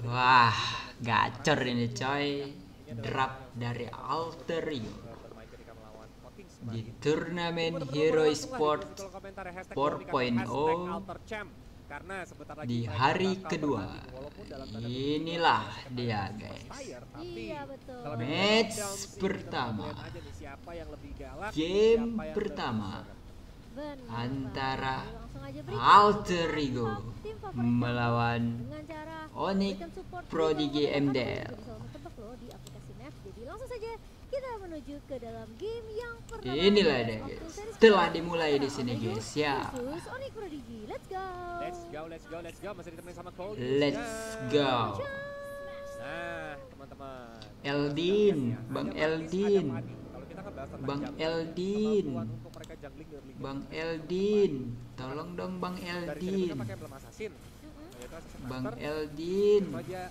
Wah, gacor ini coy. Drop dari Alterio di turnamen Hero Sport 4.0 di hari kedua. Inilah dia guys, match pertama, game pertama antara Alterigo melawan Onyx Prodigy MDL. Langsung saja kita menuju ke dalam game yang pertama. Inilah dia guys, telah dimulai di sini guys ya. Onyx Prodigy, let's go. Masih ditemenin sama Cole. Let's go. Nah, teman-teman. Eldin, Bang Eldin, Kalau kita kan bahas tentang Bang jungling, Eldin, kemampuan untuk mereka jungling early game. Bang Eldin, tolong dong Bang Dari sini Eldin, kita pakai emblem assassin. Yaitu assassin Bang master. Eldin, Tentu aja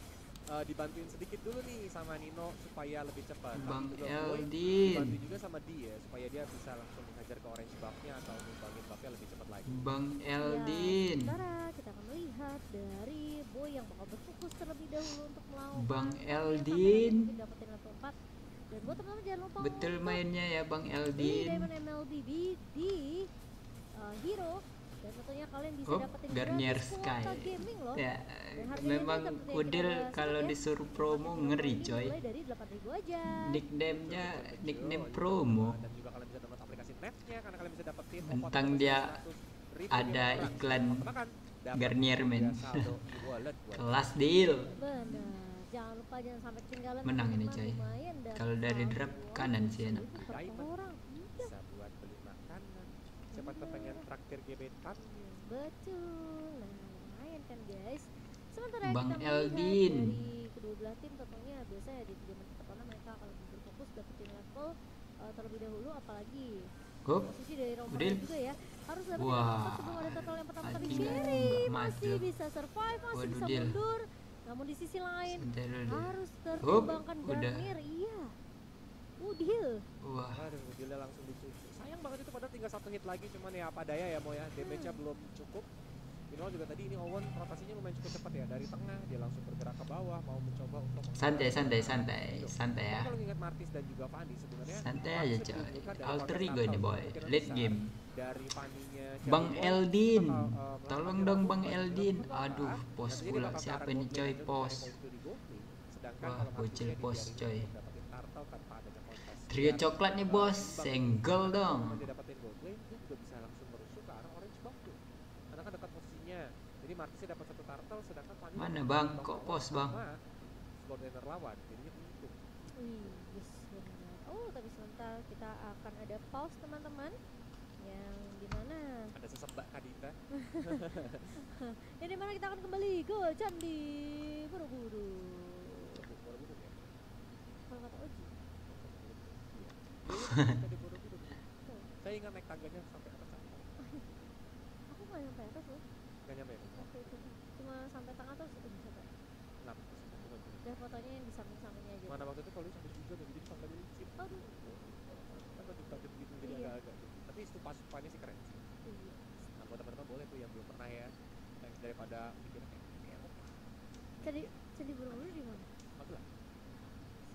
dibantuin sedikit dulu nih sama Nino supaya lebih cepat. Bang Tapi juga Boy Eldin, dibantu juga sama dia supaya dia bisa langsung menghajar ke orange buff-nya atau numbangin buff-nya lebih cepat lagi. Bang Eldin, Sementara kita akan melihat dari Boy yang bakal berfokus terlebih dahulu untuk melawan Bang yang Eldin. mungkin dapetin level 4. Dan buat teman-teman jangan lupa Betul untuk mainnya ya Bang di Eldin. Diamond MLBB di Hero, dan tentunya kalian bisa Oh, dapetin Garnier gratis Sky. kuota gaming loh. Ya, Dan harganya memang itu seperti yang Udil kita bahas kalau tadi ya, disuruh promo ngeri coy. mulai dari 8.000 aja. Nickname-nya nickname promo. Dan juga kalian bisa download aplikasi Nets-nya karena kalian bisa dapetin Mentang dia ada iklan Garnier men. Kelas deal. Benar. Jangan lupa jangan sampai ketinggalan. Menang ini, teman-teman. coy. Lumayan dapat Kalau dari drop kanan sih enak. per orang. Iya, Bisa buat beli makanan. Siapa tuh pengen traktir gebetan? betul. Nah, lumayan kan guys. Sementara Bang kita melihat Eldin. dari kedua belah tim tentunya biasanya di game pertama mereka akan lebih berfokus dapetin level terlebih dahulu, apalagi Hop, posisi dari Roman Udil. juga ya harus dapetin Wah, level 4 sebelum ada total yang pertama. Tapi anjing, Cherry nggak masih maju. bisa survive, masih Waduh, bisa Dil. mundur. Namun di sisi lain santai dulu deh. harus Hup, tertimbangkan udah. Garnier. Iya, Udil. Wah, Aduh, dia langsung dicuci. Sayang banget itu padahal tinggal 1 hit lagi, cuman ya apa daya ya Mo ya, damage-nya belum cukup. Minimal juga tadi ini Owen rotasinya lumayan cukup cepat ya, dari tengah dia langsung bergerak ke bawah mau mencoba untuk santai santai santai santai ya. Kalau ingat Martis dan juga Fanny sebenarnya Santai Martis aja lebih coy. diunggulkan dari Alter Martis ego ini Natal. boy. Kemungkinan Late besar game. dari Fanny-nya Bang Cherry Boy Eldin, bakal, tolong melakukan dong hero Bang move, Eldin. hero move Aduh, apa? pos Nanti dia pula. bakal ke Siapa arah ini bot coy lane dan pos? mencari point di gold lane. Sedangkan Wah, kalau bocil Martisnya pos, dibiarin coy. untuk dapetin turtle tanpa adanya kontes. Trio coklat nih bos, senggol dong. Kalau dia dapetin gold lane, dia juga bisa langsung merusuk ke arah orange buff tuh. Karena kan dekat posisinya. Jadi Martisnya dapat 1 turtle, sedangkan Fanny Mana dapat bang? satu Kok turtle pos bang? sama slot laner lawan. Jadinya untung. Wih, yes, benar. Oh, tapi sebentar kita akan ada pause teman-teman, yang dimana Ada sesebak Kadita. yang dimana kita akan kembali ke Candi Borobudur. Borobudur ya. Kalau kata Oji, Tadi Borobudur. Saya ingat naik tangganya sampai atas sana. aku nggak nyampe atas loh. Nggak nyampe ya? Waktu itu cuma sampai tengah terus udah sampai. Kenapa? Dan fotonya yang di samping-sampingnya aja. Mana waktu itu kalau sampai juga dan jadi sampai licin. Aduh. Kan budget gitu jadi Iya. agak-agak gitu. Tapi itu pasukannya sih keren sih. Iya. Nah buat teman-teman boleh tuh yang belum pernah ya. Thanks daripada mikir kayak Eropa. Candi Candi Borobudur di mana? Magelang.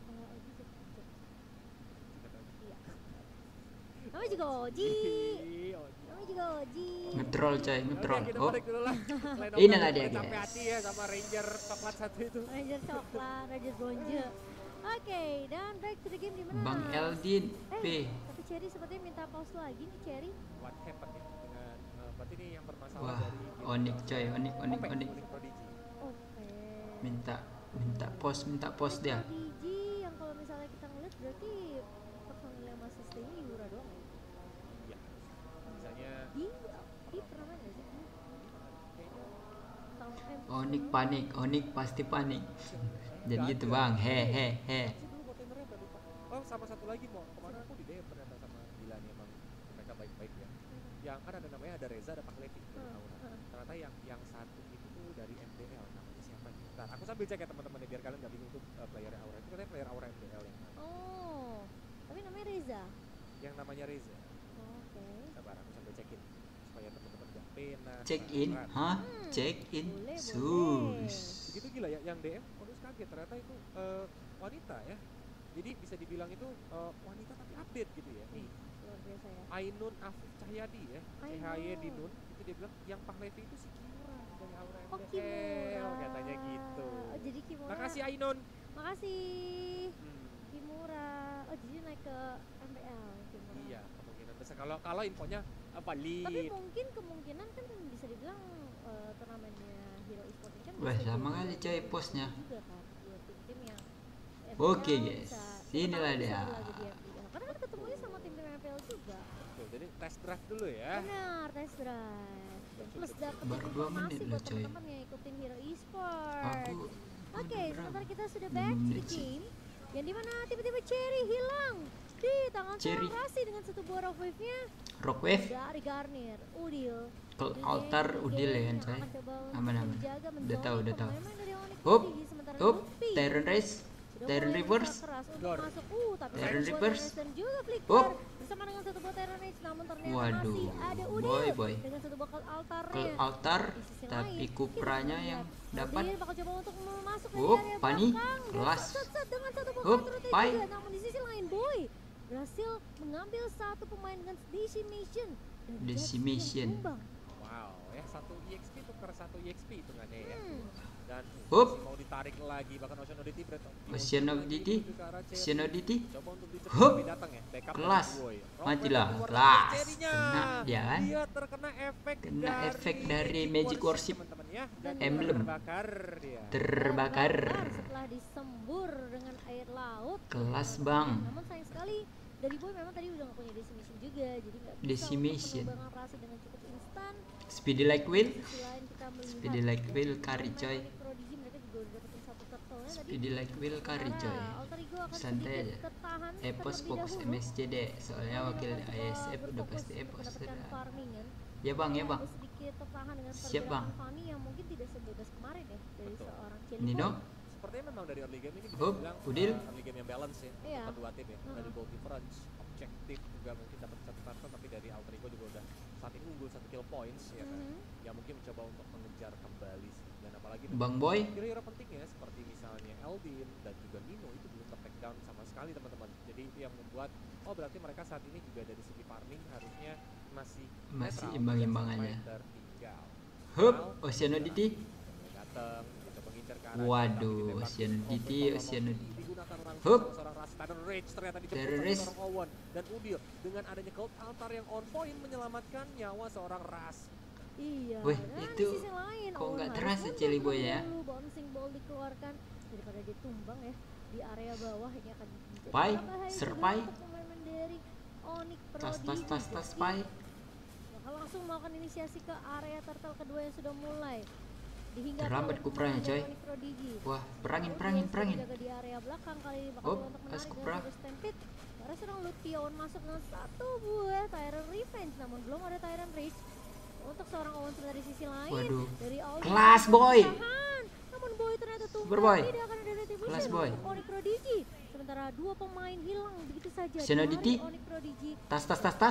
Sekolah Oji Jogja. Kita tahu. Iya. Namanya juga Oji. Oh, Namanya juga Oji. Ngetrol coy, ngetrol. Oke, kita Oh, balik dulu lah. Selain Inilah obat, dia, udah capek guys. hati ya sama Ranger coklat satu itu. Ranger coklat, Ranger bronze. Oke, dan back to the game di mana? Bang Eldin, P. Tapi Cherry sepertinya minta pause lagi nih Cherry. What happened ya dengan berarti ini yang bermasalah Wah, dari game Onyx coy, Onyx Onyx Opek, Onyx. Onyx Prodigy. Oke. Minta pos dia. Prodigy yang kalau misalnya kita ngeliat berarti personil yang masih stay ini Yura doang ya? Iya. Misalnya Di pernah main nggak sih? kayaknya Tahun Onyx panik, Onyx pasti panik. Jadi gitu bang, he. sih dulu botemernya udah lupa. Oh sama satu lagi mau kemarin aku di DM ternyata sama Dilan emang mereka baik-baik ya. Yang kan ada namanya ada Reza ada Pak Levi dari Aura. Ternyata yang satu itu tuh dari MDL namanya siapa nih? Ntar aku sambil cek ya teman-teman ya biar kalian nggak bingung tuh player Aura itu katanya player Aura MDL yang mana? Oh, tapi namanya Reza. Yang namanya Reza. Oke. Sabar aku sambil cekin supaya teman-teman nggak pena. Check in, hah? Check in, Boleh, sus. Begitu gila ya, yang DM Onus kaget ternyata itu wanita ya. Jadi bisa dibilang itu wanita tapi update gitu ya. Nih, Luar biasa ya. Ainun Afif Cahyadi ya, Ainun. CHY Dinun, itu dia bilang yang Pahlevi itu si Kimura dari Aura Oh, MDL, Kimura. katanya gitu. Oh, jadi Kimura. Makasih Ainun. Makasih. Hmm, Kimura. Oh, jadi naik ke MPL Kimura. iya, kemungkinan besar kalau infonya apa Tapi lead. mungkin kemungkinan kan bisa dibilang turnamennya Hero Esports ini kan Wah, bisa sama jadi kali coy posnya. juga kan buat tim-tim yang Oke, MPL guys. bisa- Inilah siapa tahu dia. bisa lagi di MPL. Karena kan ketemunya sama tim-tim MPL juga. Tuh, jadi test drive dulu ya. Benar, test drive. Dan plus dapat Baru 2 informasi menit loh, buat coy. teman-teman yang ikutin Hero Esports. Aku Oke, sebentar kita sudah 5 back to the menit sih. game. Yang dimana tiba-tiba Cherry hilang di tangan Cherry. seorang Rasi dengan satu buah rock wave-nya Rockwave dari Garnier, Udil. ke altar Udil ya kan coy. Aman-aman. Udah tahu. Hup, hup, Tyrant Race, Tyrant Reverse. Gor. Tapi Tyrant ada buat Reverse. Tyrant dan juga Flicker Hup. bersama dengan satu buah Tyrant Rage, namun ternyata Waduh, masih ada Udil boy. dengan satu buah altarnya. Ke altar, Di sisi tapi lain, Kupranya kita yang melihat dapat. Udil bakal coba untuk masuk dari Hup, area Pani, belakang dan kelas. set dengan satu buah Hup, counter attack Pai. juga. Namun di sisi lain Boy berhasil mengambil satu pemain dengan Decimation dan Decimation. Jets yang tumbang. Wow, ya satu EXP tukar satu EXP hitungannya ya. Dan Hup. masih mau ditarik lagi bahkan Ocean Oddity Ocean Oddity, Ocean Oddity. coba untuk dicek Hup. tapi datang ya backup Kelas. dari Boy. Matilah, Keluar kelas. dari Cherry-nya. Kena dia kan. Dia terkena efek Kena efek dari Magic Worship. teman-teman ya. Dan Emblem. terbakar dia. Terbakar. Setelah disembur dengan air laut. Kelas bang. Namun sayang sekali dari Boy memang tadi udah gak punya Decimation juga, jadi nggak bisa Decimation. untuk pengembangan rasi dengan cukup instan. Speedy like Will, Di sisi lain kita melihat Speedy like Will carry pemain coy. Onyx Prodigy mereka juga udah dapetin satu turtle-nya tadi. Speedy like Will carry coy. Alter Ego akan Santai sedikit aja. tertahan Epos terlebih fokus dahulu. MSCD, soalnya wakil ASF udah pasti Epos. mendapatkan farmingan. Ya bang, ya bang. Ada sedikit tertahan dengan Siap, Bang. pergerakan Fanny yang mungkin tidak sebebas kemarin ya dari Betul. seorang Celi Nino, Boy. Sepertinya memang dari early game ini bisa Hup, dibilang Udil. early game yang balance ya Iya. untuk kedua tim ya. Dari goal difference, objektif juga mungkin dapat satu turtle tapi dari Alter Ego juga udah saat ini unggul 1 kill points ya kan. Mhm. Ya mungkin mencoba untuk mengejar kembali sih. Dan apalagi Bang Boy, hero-hero pentingnya seperti misalnya Eldin dan juga Nino itu belum take down sama sekali teman-teman. Jadi itu yang membuat oh berarti mereka saat ini juga dari segi farming harusnya masih Masih netral, imbang-imbang jangan sampai aja. tertinggal. Hup, Now, Ocean Oddity. datang mencoba ngincer ke arah Waduh, kita, tapi ditembak. Ocean Oddity, Open Ocean Open Oddity. digunakan langsung Hup. sama seorang Rasta dan Rage ternyata dijemput Dari sama Rage. seorang Owen dan Udil dengan adanya Cold Altar yang on point menyelamatkan nyawa seorang Ras. Iya. Weh, dan itu di sisi lain, kok Owen nggak harus terasa mundur Celi Boy terlebih ya? dahulu, bouncing ball dikeluarkan daripada dia tumbang ya di area bawah ini akan menjadi Pai, berbahaya juga serpai. untuk pemain dari Onyx Tas Prodigy. tas pai. Bakal langsung melakukan inisiasi ke area turtle kedua yang sudah mulai dihingga Terlambat Kupranya, coy. Prodigy. Wah, perangin. Jaga di area belakang kali ini bakal Hop, untuk pas menarik Kupra. dengan satu stampede. Karena sedang Lution masuk dengan satu buah Tyrant Revenge, namun belum ada Tyrant Rage untuk seorang Owen dari sisi lain. Waduh, Dari Audi kelas, Boy. bertahan. Namun Boy ternyata tumbang. Super Boy. Tidak akan ada retribution Kelas, Boy. untuk Onyx Prodigy. Sementara dua pemain hilang begitu saja Xenodity. dari Onyx Prodigy. Tas.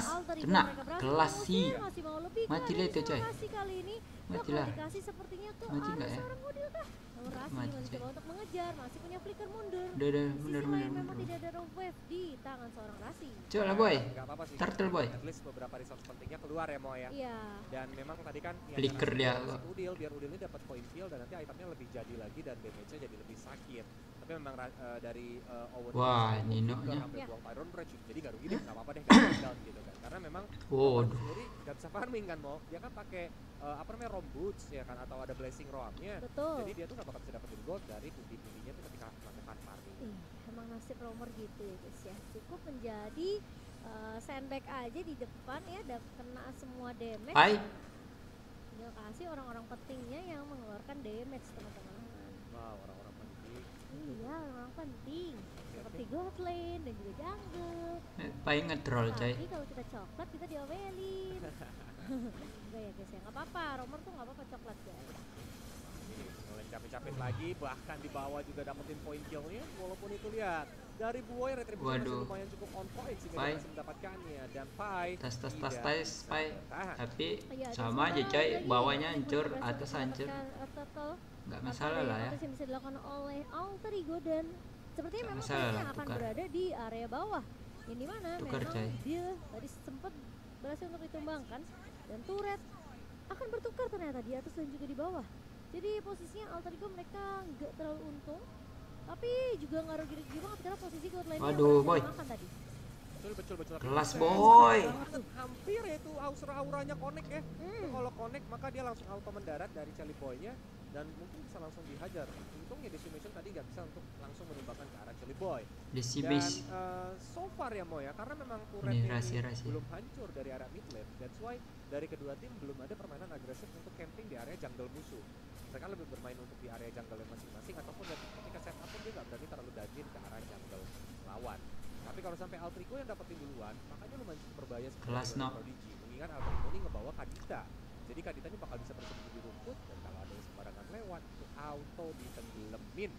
Alter Ego Kena, mereka berhasil kelas mengusir, sih. masih mau lebih Matilah itu, coy. kali ini Matilah. bakal dikasih sepertinya ke Mati arah nggak ya? seorang Udil kah? Namun Rasi Mati, masih coy. coba untuk mengejar, masih punya flicker mundur. Udah, Di sisi bener. lain memang tidak ada rogue wave di tangan seorang Rasi. Coba lah boy, Nggak apa-apa sih. Turtle, Boy. At least beberapa resource pentingnya keluar ya Mo ya. Iya. Dan memang tadi kan yang Flicker ngasih dia. si Udil biar Udil ini dapat point kill dan nanti itemnya lebih jadi lagi dan damage-nya jadi lebih sakit. Tapi memang dari Owen Wah, ini Nino-nya. ambil Ya. buang Iron Breach jadi nggak rugi deh, nggak apa-apa deh nggak down gitu kan. Karena memang Owen Waduh. sendiri nggak bisa farming kan Mo. Dia kan pakai apa namanya Rom Boots ya kan atau ada Blessing Rom-nya. Betul. Jadi dia tuh nggak bakal bisa dapetin gold dari pundi-pundinya tuh ketika melakukan farming. Ih, emang nasib romer gitu ya guys ya. Cukup menjadi sandbag aja di depan ya, kena semua damage. Pai, Tinggal kasih orang-orang pentingnya yang mengeluarkan damage teman-teman. Wow, orang-orang penting. Iya, orang penting. Seperti god lane dan juga jungle. Pai nge-troll coy. Tapi kalau kita coklat kita diomelin. Enggak ya guys ya, nggak apa-apa. Romer tuh nggak apa-apa coklat guys. Ini mulai capek-capek lagi, bahkan di bawah juga dapetin point kill-nya. Walaupun itu lihat dari Buoy retribution masih Waduh. lumayan cukup on point sehingga Pai. dia masih mendapatkannya dan Pai Tas, tidak Pai. bisa bertahan. Tapi Iya, dan sama aja sebentar coy, lagi bawahnya Ibu hancur, berhasil atas hancur. mendapatkan turtle. Nggak tanpa masalah adanya lah ya. contest yang bisa dilakukan oleh Alter Ego, dan sepertinya Nggak memang masalah Frednya lah, akan tukar. berada di area bawah. Ini mana Tukar, memang coy. dia tadi sempat berhasil untuk ditumbangkan, dan turret akan bertukar ternyata di atas dan juga di bawah. Jadi posisinya Alter Ego mereka nggak terlalu untung, tapi juga nggak rugi-rugi banget karena posisi God Lane yang Waduh, berhasil boy. dimakan tadi. Betul. Kelas, Tapi boy. banget, hampir ya itu auranya connect ya. Itu kalau connect maka dia langsung auto mendarat dari Charlie Boy-nya dan mungkin bisa langsung dihajar. Untungnya Decimation tadi nggak bisa untuk langsung menembakkan ke arah Charlie Boy. Dan so far ya Mo ya, karena memang turretnya rahasia. belum hancur dari area mid lane. That's why dari kedua tim belum ada permainan agresif untuk camping di area jungle musuh. Mereka lebih bermain untuk di area jungle masing-masing, ataupun ketika setup pun dia nggak berani terlalu dajin ke arah jungle lawan. Tapi kalau sampai Alter Ego yang dapetin duluan, makanya lumayan cukup berbahaya Kelas, no. Prodigy. Mengingat Alter Ego ini ngebawa Kadita. Jadi Kadita ini bakal bisa bersembunyi di rumput, dan kalau ada yang sembarangan lewat, itu auto ditenggelamkan.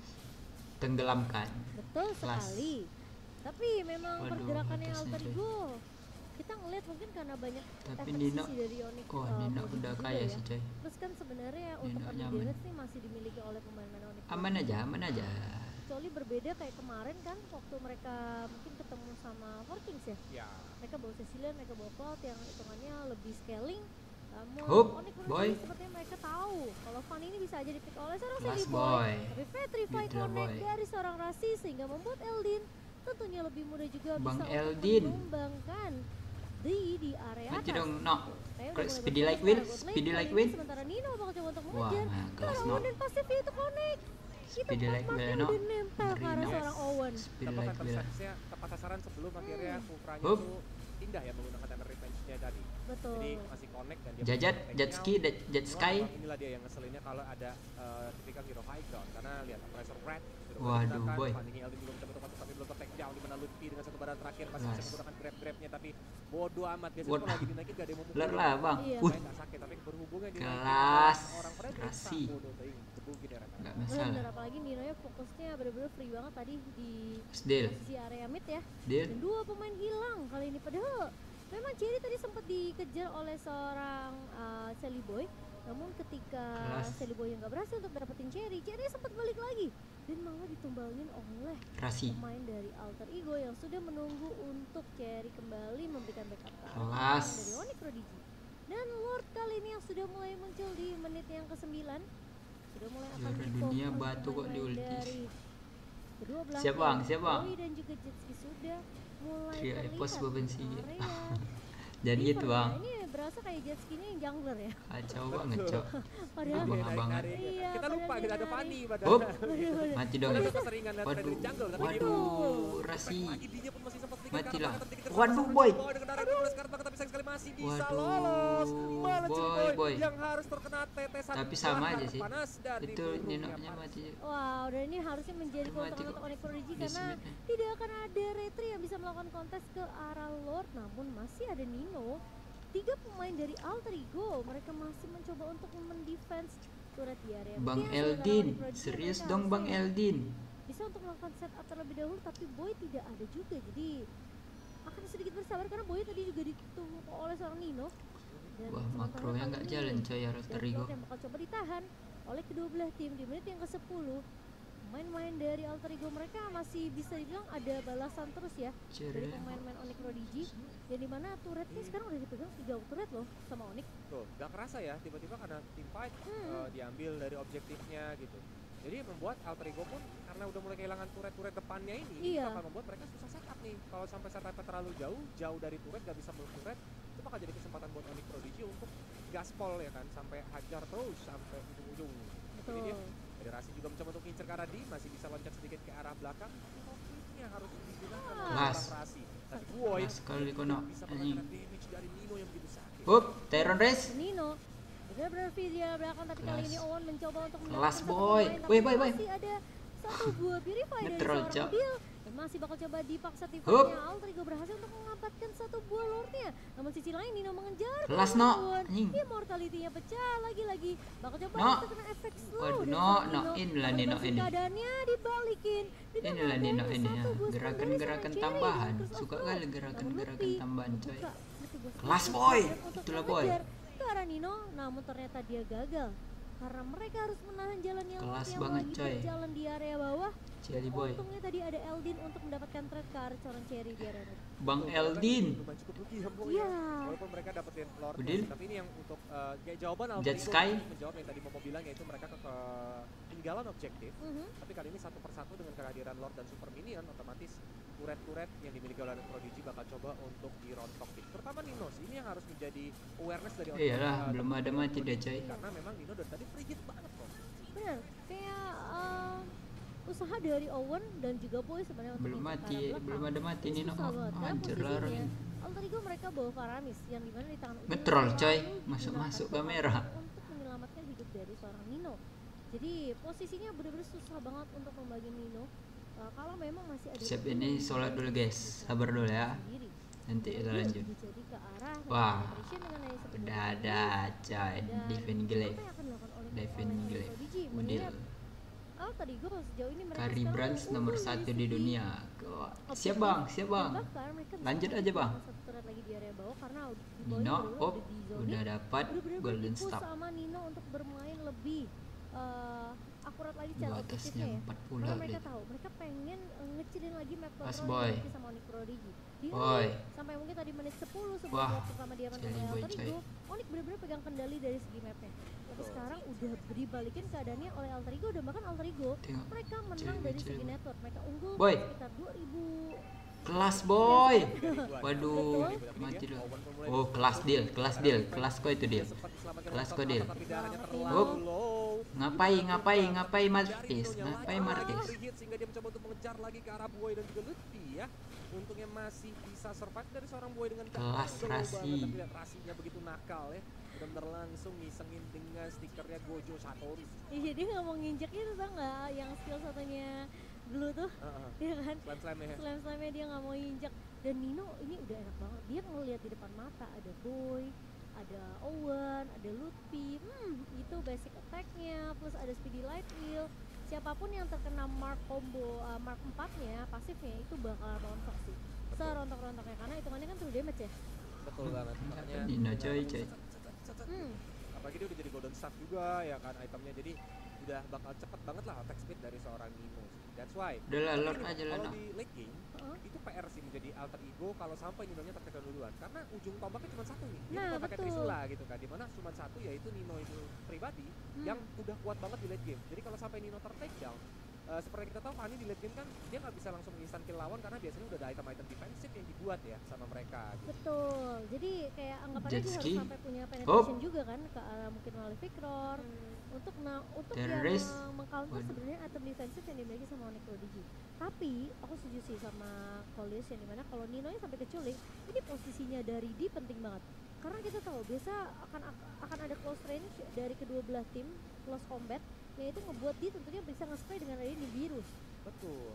Tenggelamkan. Betul Kelas. sekali. Tapi memang Waduh, pergerakannya atasnya, Alter coy. Ego, kita ngeliat mungkin karena banyak Tapi efek Nino, sisi dari Onyx. oh Nino Prodigy udah juga kaya ya. sih coy. Terus kan sebenarnya untuk Nino early nyaman. damage nih masih dimiliki oleh pemain-pemain Onyx. Aman aja. Kecuali berbeda kayak kemarin kan waktu mereka mungkin ketemu sama Forkings ya. Ya. Mereka bawa Cecilion, mereka bawa Cloud yang hitungannya lebih scaling. Namun Hup, Onyx boy. Prodigy sepertinya mereka tahu kalau Fanny ini bisa aja dipick oleh seorang Kelas, Sandy boy. Tapi Petrify Gila, connect boy. dari seorang Rasi sehingga membuat Eldin tentunya lebih mudah juga Bang bisa Eldin. untuk menumbangkan di area Mati atas. dong, no. Kayak Kalau udah mulai speedy berfokus like ke win, arah bot lane. speedy Kali like ini win. Sementara Nino bakal coba untuk Wah, mengejar. kelas, Seorang no. Owen dan pasifnya itu connect. Itu Speedy like empat-empatnya win, no. udah nempel ke arah Ngeri, no. seorang Owen. Speedy Dapat like phantom will. sense-nya tepat sasaran sebelum akhirnya Kufranya Hup. itu indah ya menggunakan Thunder Revenge-nya tadi. Betul. Jadi masih connect dan dia Jajat, bisa jet ski, jet sky. Inilah dia yang ngeselinnya kalau ada tipikal hero high ground, karena lihat pressure red sudah Waduh, digunakan. boy. Fanny Eldin belum coba untuk tapi belum tertek jauh, dimana Lutfi dengan satu badan terakhir masih bisa Kelas. menggunakan grab-grabnya, tapi bodoh amat biasanya Waduh. kalau lagi dinaikin gak ada yang mau Blur mukulin. lah bang. Iya. Wih, Main gak sakit, tapi berhubungnya Kelas. orang Fred Rasi. bodoh teuing gebugin ya rekan. nggak Bener, masalah. apalagi Nino nya fokusnya bener-bener free banget tadi di Deal, posisi area mid ya. deal. Dan dua pemain hilang kali ini, padahal memang Cherry tadi sempat dikejar oleh seorang Sally Boy. Namun ketika Kelas. Sally Boy yang nggak berhasil untuk dapetin Cherry sempat balik lagi dan malah ditumbangin oleh Rasi. pemain dari Alter Ego yang sudah menunggu untuk Cherry kembali memberikan backup ke arah Kelas. pemain dari Onyx Prodigy. Dan Lord kali ini yang sudah mulai muncul di menit yang ke-9 sudah mulai akan Juara di-pop dunia oleh batu kok pemain diulti. dari kedua belah Siap, Bang, tim. siap, Bang. Boy dan juga Jetski sudah mulai Trio terlihat Epos Babensi. di area Jadi River itu ya. bang. Ini berasa kayak Jetski ini yang jungler ya. Kacau banget cok. Padahal Abang-abangan. Iya, Kita lupa padahal kita ada dia Fanny Hup, padahal. mati dong. Udah keseringan lihat Waduh, dari jungle tapi waduh, Rasi. lagi dinya pun masih sempat sedikit Mati karena lah. bahkan ketika Waduh, sama boy. Boy dengan darah 12 kartu tapi sayang sekali masih bisa Waduh, lolos. Malah boy, boy. yang harus terkena tetesan Tapi sama lahar aja sih. panas dari Itu burungnya Nino-nya panas. mati. wow, dan ini harusnya menjadi Mati keuntungan kok. untuk Onyx Prodigy Di karena sini. tidak akan ada retri yang bisa melakukan kontes ke arah Lord, namun masih ada Nino. 3 pemain dari Alter Ego, mereka masih mencoba untuk mendefense turret di area Bang mid. Sementara Eldin, Onyx Prodigy serius mereka dong Bang harusnya Eldin. bisa untuk melakukan setup terlebih dahulu, tapi Boy tidak ada juga, jadi akan sedikit bersabar karena Boy tadi juga ditumbuk oleh seorang Nino. Dan Wah, sementara makronya kali nggak ini jalan coy Alter Deadlock Ego. yang bakal coba ditahan oleh kedua belah tim di menit yang ke-10. Main-main dari Alter Ego mereka masih bisa dibilang ada balasan terus ya dari Cere. pemain-pemain Onyx Prodigy, yang dimana turretnya sekarang udah dipegang 3 turret loh sama Onyx. Tuh, gak kerasa ya tiba-tiba karena team fight diambil dari objektifnya gitu. Jadi membuat Alter Ego pun karena udah mulai kehilangan turret-turret depannya ini, Iya. bakal membuat mereka susah setup nih. Kalau sampai setupnya terlalu jauh dari turret gak bisa meluk turret, itu bakal jadi kesempatan buat Onyx Prodigy untuk gaspol ya kan, sampai hajar terus sampai ujung-ujung. Betul. Ini dia. Federasi juga mencoba untuk ngincer ke arah D, masih bisa loncat sedikit ke arah belakang. Konfliknya harus digunakan oleh Kelas. Federasi. Tapi Boy Kelas sekali kono, bisa anjing. menggunakan damage dari Nino yang begitu sakit. Hup, Tyrant Race. Nino benar-benar video belakang, tapi kali Kelas. ini Owen mencoba untuk Kelas, mendapatkan satu boy. pemain, Wih, tapi boy, boy. masih ada satu buah purify dari Ngetrol, seorang Cok. Udil, dan masih bakal coba dipaksa Hup. tifonya. Alter Ego berhasil untuk mengamankan satu buah lordnya, namun sisi lain Nino mengejar Kelas, ke no. Owen. Anjing. Immortality-nya pecah lagi-lagi, bakal coba No. terkena efek slow. Waduh, dan no, seorang no. Inilah akan Nino berhasil ini. keadaannya dibalikin dengan Inilah adanya Nino ini ya. satu buah stun dari Gerakan-gerakan seorang Cherry tambahan. dan Curse of Suka Love. kali Namun gerakan-gerakan Lutfi tambahan coy. membuka satu buah Kelas, stun boy. untuk Itulah, boy. mengejar ke arah Nino, namun ternyata dia gagal. karena mereka harus menahan jalan yang Kelas yang banget, lagi coy. berjalan di area bawah. Jelly Dan boy. untungnya tadi ada Eldin untuk mendapatkan trade ke arah seorang Cherry di area mid. Bang Betul, Eldin. lumayan cukup rugi ya, Bo, Iya. ya. Walaupun mereka dapetin Lord, Udin. tapi ini yang untuk kayak jawaban Jet Alterigo Sky. menjawab yang tadi Momo bilang, yaitu mereka ketinggalan objektif. Tapi kali ini satu persatu dengan kehadiran Lord dan Super Minion, otomatis turret-turret yang dimiliki oleh Prodigy bakal coba untuk dirontok. Terutama Nino sih, ini yang harus menjadi awareness dari Iyalah, belum ada mati deh coy. karena memang Nino dari tadi free hit banget kok. Benar, kayak usaha dari Owen dan juga Boy sebenarnya untuk Belum ngikut mati, ke arah belakang. belum ada mati Ini Nino. susah banget, karena Hancur lah orang posisinya ini. Alter Ego mereka bawa Faramis yang dimana di tangan Udin Ngetrol, coy. selalu Masuk-masuk digunakan kamera. untuk menyelamatkan hidup dari seorang Nino. Jadi posisinya benar-benar susah banget untuk membagi Nino. Kalau memang masih ada Siap, Udin ini yang sholat bisa dulu guys. Sabar dulu ya. sendiri. Nanti kita Dia lanjut. jadi ke arah Wah, celebration dengan Naya seperti udah ini. ada coy. Dan Divine Glaive. apa yang akan dilakukan oleh Divine Glaive. Prodigy? Udil. Mengingat Alter Ego sejauh ini mereka Kari sekarang Brands unggul nomor dari 1 di segi dunia. objektif. Siap bang, siap bang. Dan bahkan mereka bisa Lanjut mengaktifkan aja, Bang. satu turret lagi di area bawah karena di bawahnya Nino, bener-bener op, di zoning. udah dapat Bener-bener Golden bertipu Staff. sama Nino untuk bermain lebih akurat lagi Di cara atasnya objektifnya ya. 40 Karena mereka deh. tahu mereka pengen ngecilin lagi map Pas, control boy. yang dimiliki sama Onyx Prodigy. Di Boy. sampai mungkin tadi menit 10 sebelum Wah, slot pertama diamankan Jelly oleh boy, Alter coy. Ego, Onyx bener-bener pegang kendali dari segi mapnya. Tapi Betul. sekarang udah dibalikin keadaannya oleh Alter Ego dan bahkan Alter Ego Tengok. mereka menang Jelly boy, dari Jelly segi boy. network. Mereka unggul Boy. sekitar 2000. Kelas boy. Betul. Waduh, mati dulu. Oh, kelas deal, kelas deal, kelas kok itu deal. Kelas kodil. Up. Ngapain Martis? Ngapain Martis? Sehingga dia mencoba untuk mengejar lagi ke arah Boy dan juga Lutfi ya. Untungnya masih bisa survive dari seorang Boy dengan Kelas double Rasi. banget, tapi lihat Rasinya begitu nakal ya. Benar-benar langsung ngisengin dengan stikernya Gojo Satoru. Iya, dia nggak mau nginjek itu, tau nggak yang skill satunya Blue tuh, ya kan? Slam-slamnya ya. Slam-slamnya dia nggak mau injek. Dan Nino ini udah enak banget, dia ngeliat di depan mata ada Boy, ada Owen, ada Lutfi. Itu basic attack-nya, plus ada speedy light wheel. Siapapun yang terkena mark combo, mark 4-nya, pasifnya itu bakal rontok sih. Serontok-rontoknya, karena hitungannya kan true damage ya. Betul banget. Makanya Nino, coy. apalagi dia udah jadi golden staff juga ya kan itemnya, jadi udah bakal cepet banget lah attack speed dari seorang Nino. That's why. Udah lah, Tapi Lord gini, aja lah, kalau no. di late game itu PR sih menjadi Alter Ego kalau sampai Nino-nya tertekan duluan, karena ujung tombaknya cuma satu nih. Dia Nah, bukan pakai betul. Trisula gitu kan, dimana cuma satu yaitu Nino itu pribadi yang udah kuat banget di late game. Jadi kalau sampai Nino ter-take down, seperti kita tahu Fanny di late game kan dia nggak bisa langsung instant kill lawan karena biasanya udah ada item-item defensif yang dibuat ya sama mereka gitu. Betul, jadi kayak anggapannya Jet dia ski. harus sampai punya penetration juga kan ke arah mungkin melalui Victor untuk untuk dia Terrorist. mengcounter Waduh. sebenarnya item defensif yang dimiliki sama Onyx Prodigy. Tapi aku setuju sih sama Colius yang dimana kalau Nino nya sampai keculik, ini posisinya dari D penting banget. Karena kita tahu biasa akan ada close range dari kedua belah tim, close combat, yaitu ngebuat dia tentunya bisa nge-spray dengan adanya virus. Betul.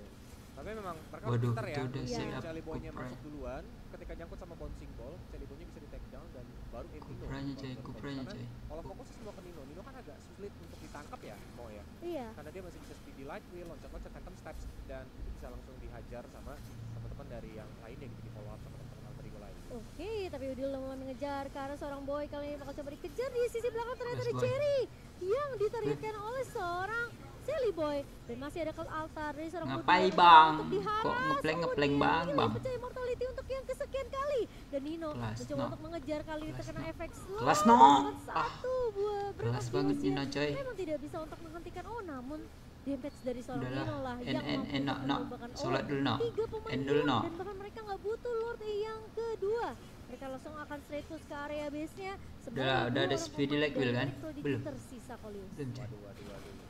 Tapi memang mereka Waduh, pintar ya. itu udah Iya. siap Jelly Boy-nya Kupra. masuk duluan, ketika nyangkut sama bouncing ball, Jelly Boy-nya bisa di take down dan baru aim Nino. Kupranya coy, kupranya Karena coy. kalau fokusnya semua ke Nino, Nino kan agak sulit untuk ditangkap ya, mau ya. Iya. Karena dia masih bisa speedy light wheel, loncat-loncat phantom steps, dan itu bisa langsung dihajar sama teman-teman dari yang lainnya gitu, di follow up sama teman-teman Alter Ego lain. Oke, tapi Udil udah mulai mengejar ke arah seorang Boy. Kali ini bakal coba dikejar di sisi belakang, ternyata Yes, ada Boy. Cherry yang ditargetkan oleh seorang Jelly Boy. Dan masih ada call altar dari seorang Ngapain, Udil Bang? untuk diharas. Kok ngepleng Oh, Bang, dia Bang? pecah immortality untuk yang kesekian kali. Dan Nino Kelas, mencoba no. untuk mengejar, kali ini Kelas, terkena no. efek slow. Kelas, no. Dapat satu buah Kelas berapa banget fuse-nya. Nino coy. Memang tidak bisa untuk menghentikan. Oh, namun damage dari seorang Udahlah, Nino lah yang mampu no, untuk no. menumbangkan Sholat dulu, no. 3 pemain End dulu, hilang, no. dan bahkan mereka nggak butuh Lord yang kedua. Mereka langsung akan straight push ke area base-nya. Udah ada speedy leg wheel kan? Belum. Tersisa Colius. Belum coy. Waduh.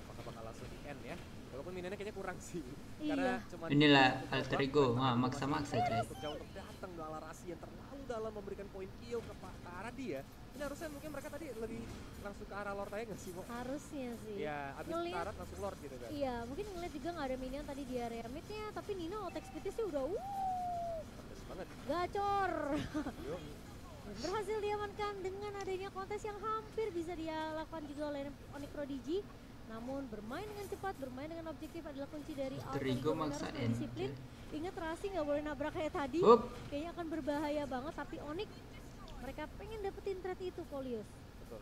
Apakah bakal langsung di end ya? Walaupun minionnya kayaknya kurang sih. Iya. Karena cuma Inilah untuk Alter tombak, Ego, mereka wah, masih maksa-maksa, bisa coy. untuk jauh untuk datang ke arah Rasi yang terlalu dalam memberikan poin kill ke arah dia. Ini harusnya mungkin mereka tadi lebih langsung ke arah Lord aja nggak sih, Mo? Harusnya sih. Ya, abis Ngeliat- karat langsung Lord gitu kan. Iya, mungkin ngeliat juga nggak ada minion tadi di area mid-nya, tapi Nino attack speed-nya sih udah Pedes banget. gacor. Yuk. Dan berhasil diamankan dengan adanya kontes yang hampir bisa dilakukan juga oleh Onyx Prodigy. Namun bermain dengan cepat, bermain dengan objektif adalah kunci dari Alter Terigo Ego. Mereka maksa harus end. berdisiplin. Ingat Rasi nggak boleh nabrak kayak tadi. Up. Kayaknya akan berbahaya banget, tapi Onyx mereka pengen dapetin trade itu, Colius. Betul.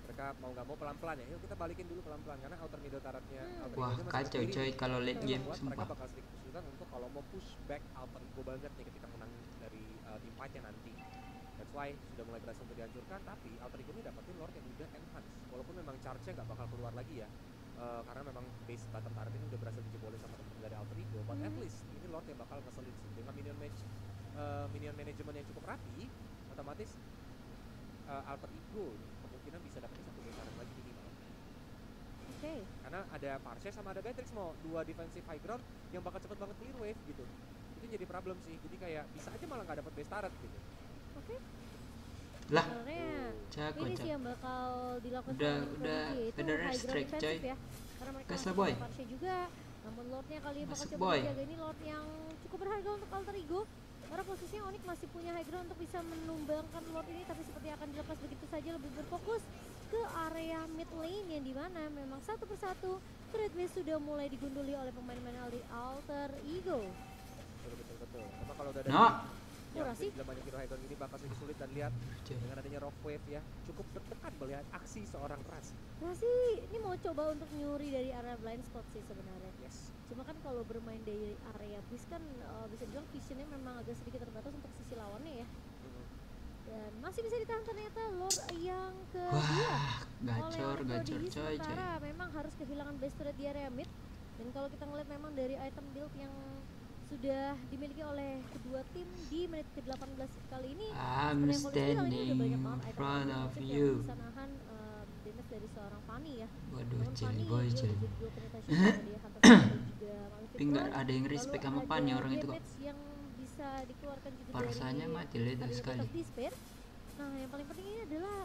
Mereka mereka mau nggak mau pelan-pelan ya. Yuk kita balikin dulu pelan-pelan karena outer middle turretnya Alter Wah, Ego masih kacau sendiri. coy kalau late game Mereka sumpah. bakal sedikit kesulitan untuk kalau mau push back Alter Ego banget nih ketika menang dari team fight-nya nanti. That's why sudah mulai berhasil untuk dihancurkan, tapi Alter Ego ini dapetin Lord yang udah enhance. Walaupun memang charge-nya nggak bakal keluar lagi ya, karena memang base bottom turret ini udah berhasil dijebolin sama teman dari Alter Ego. But at least ini Lord yang bakal ngeselin sih dengan minion management yang cukup rapi, otomatis Alter Ego kemungkinan bisa dapetin satu base turret lagi minimal. Oke. Karena ada Parche sama ada Beatrix mau dua defensive high ground yang bakal cepet banget clear wave gitu. Itu jadi problem sih. Jadi kayak bisa aja malah nggak dapet base turret gitu. Oke. Lah, Sebenarnya jago ini sih jago. yang bakal dilakukan Udah sama Prodigy, yaitu bener high ground strike, coy. defensive ya. Karena mereka Gas masih lah, boy. punya Parche juga. Namun Lordnya kali ini bakal Masuk, coba boy. menjaga ini Lord yang cukup berharga untuk Alter Ego. Karena posisinya Onyx masih punya high ground untuk bisa menumbangkan Lord ini, tapi seperti akan dilepas begitu saja, lebih berfokus ke area mid lane yang dimana memang satu persatu turret base sudah mulai digunduli oleh pemain-pemain dari Alter Ego. Betul. Karena kalau udah ada No. yang Rasi. dalam banyak hero high ground ini bakal sedikit sulit dan lihat Coy. dengan adanya rock wave ya cukup deg-degan melihat aksi seorang Rasi. Rasi ini mau coba untuk nyuri dari area blind spot sih sebenarnya. Yes. Cuma kan kalau bermain dari area base kan bisa dibilang visionnya memang agak sedikit terbatas untuk sisi lawannya ya. Dan masih bisa ditahan ternyata Lord yang kedua Wah, oleh gacor Onyx gacor Prodigy. coy. Sementara memang harus kehilangan base turret di area mid. Dan kalau kita ngeliat memang dari item build yang sudah dimiliki oleh kedua tim di menit ke-18 kali ini, I'm seperti yang Kolis bilang, ini udah standing banyak banget in item front item of yang you. bisa nahan damage dari seorang Fanny ya. Waduh, Namun cili Fanny boy dia cili. udah jadi dual penetration sama dia Hunter dan juga Malefic Tapi nggak Rod. ada yang Lalu respect sama ada Fanny orang itu kok. damage yang bisa dikeluarkan juga Parsanya dari mati ledak Ability sekali. of Despair. Nah, yang paling penting ini adalah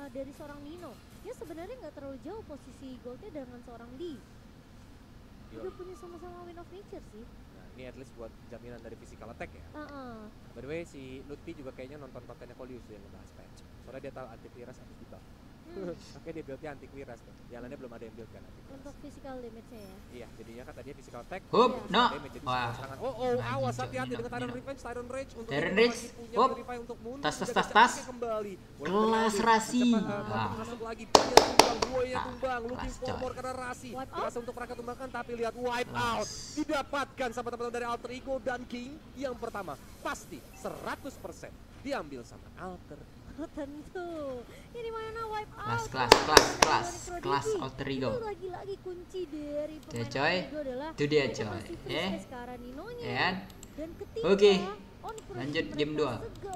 dari seorang Nino. Dia sebenarnya nggak terlalu jauh posisi goldnya dengan seorang Lee. Udah punya sama-sama Wind of Nature sih. Nah, ini at least buat jaminan dari physical attack ya. By the way, si Lutfi juga kayaknya nonton kontennya Kolius yang ngebahas patch. Soalnya dia tahu anti virus habis di buff. Makanya dia buildnya anti virus tuh. Yang lainnya belum ada yang build kan anti virus. Untuk physical damage-nya ya. Iya, jadinya kan tadinya physical attack. Hup, Iya. no. Damage, jadi Wah. serangan. Oh, Anjing, awas Cok. hati-hati Nino, dengan Tyrant Nino. Revenge, Tyrant Rage untuk Tyrant ini Rage. masih punya Hup. Purify untuk mundur. Tas, tas, menjaga tas, tas. jaraknya kembali. Kelas Rasi. Cepat Ah. masuk lagi, Pia tumbang, Buaya Ah, tumbang, looking kelas, for coy. more karena Rasi. Wipe out. Berasa untuk mereka tumbangkan, tapi lihat wipe Kelas. out. Didapatkan sama teman-teman dari Alter Ego dan King. Yang pertama, pasti 100% diambil sama Alter. Tentu. Ini mana wipe out. Kelas Alter Ego. Itu lagi-lagi kunci dari Ya, pemain coy. Alter Ego adalah Itu dia, mereka coy. masih free Ya. space ke arah Ninonya. Ya kan? Dan ketika Oke. Onyx Prodigy Lanjut game mereka 2. segera